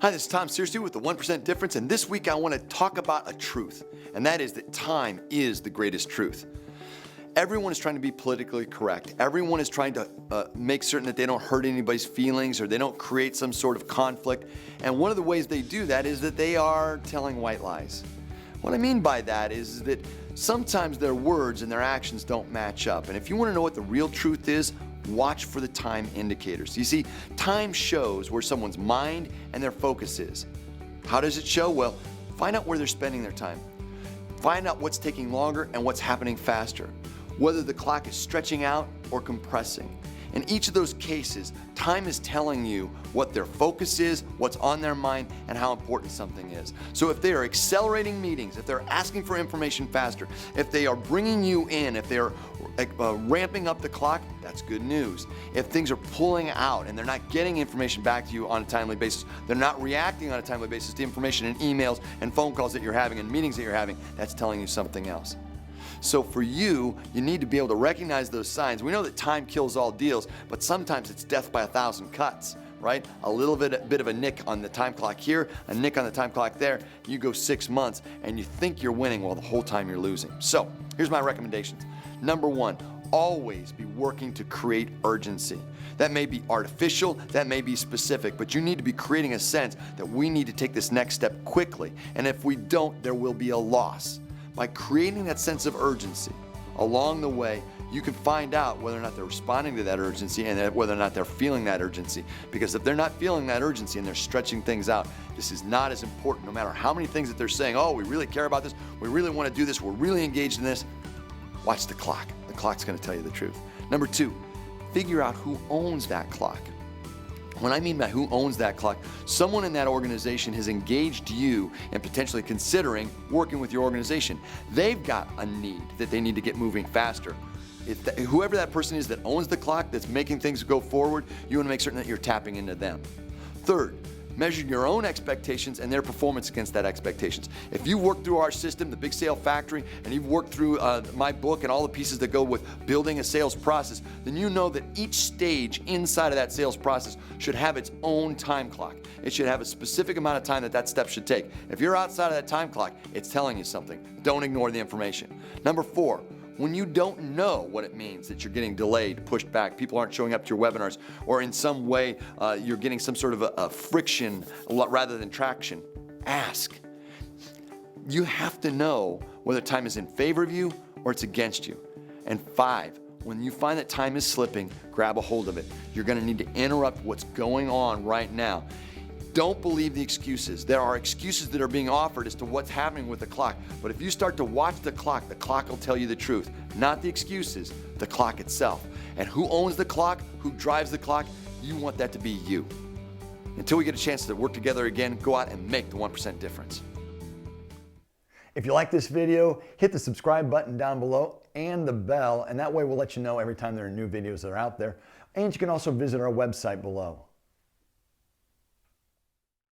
Hi, this is Tom Searcy with the 1% Difference, and this week I want to talk about a truth, and that is that time is the greatest truth. Everyone is trying to be politically correct. Everyone is trying to make certain that they don't hurt anybody's feelings or they don't create some sort of conflict. And one of the ways they do that is that they are telling white lies. What I mean by that is that sometimes their words and their actions don't match up. And if you want to know what the real truth is, watch for the time indicators. You see, time shows where someone's mind and their focus is. How does it show? Well, find out where they're spending their time. Find out what's taking longer and what's happening faster. Whether the clock is stretching out or compressing. In each of those cases, time is telling you what their focus is, what's on their mind, and how important something is. So if they are accelerating meetings, if they're asking for information faster, if they are bringing you in, if they're ramping up the clock, that's good news. If things are pulling out and they're not getting information back to you on a timely basis, they're not reacting on a timely basis to information and emails and phone calls that you're having and meetings that you're having, that's telling you something else. So for you, you need to be able to recognize those signs. We know that time kills all deals, but sometimes it's death by 1,000 cuts, right? A little bit of a nick on the time clock here, a nick on the time clock there, you go 6 months and you think you're winning while the whole time you're losing. So here's my recommendations. Number one, always be working to create urgency. That may be artificial, that may be specific, but you need to be creating a sense that we need to take this next step quickly. And if we don't, there will be a loss. By creating that sense of urgency along the way, you can find out whether or not they're responding to that urgency and whether or not they're feeling that urgency. Because if they're not feeling that urgency and they're stretching things out, this is not as important no matter how many things that they're saying. Oh, we really care about this, we really want to do this, we're really engaged in this. Watch the clock. The clock's going to tell you the truth. Number two, figure out who owns that clock. When I mean by who owns that clock, someone in that organization has engaged you in potentially considering working with your organization. They've got a need that they need to get moving faster. Whoever that person is that owns the clock, that's making things go forward, you want to make certain that you're tapping into them. Third, measure your own expectations and their performance against that expectations. If you work through our system, the Big Sale Factory, and you've worked through my book and all the pieces that go with building a sales process, then you know that each stage inside of that sales process should have its own time clock. It should have a specific amount of time that that step should take. If you're outside of that time clock, it's telling you something. Don't ignore the information. Number four, when you don't know what it means that you're getting delayed, pushed back, people aren't showing up to your webinars, or in some way you're getting some sort of a friction rather than traction, ask. You have to know whether time is in favor of you or it's against you. And five, when you find that time is slipping, grab a hold of it. You're going to need to interrupt what's going on right now. Don't believe the excuses. There are excuses that are being offered as to what's happening with the clock. But if you start to watch the clock will tell you the truth. Not the excuses, the clock itself. And who owns the clock, who drives the clock, you want that to be you. Until we get a chance to work together again, go out and make the 1% difference. If you like this video, hit the subscribe button down below and the bell, and that way we'll let you know every time there are new videos that are out there. And you can also visit our website below.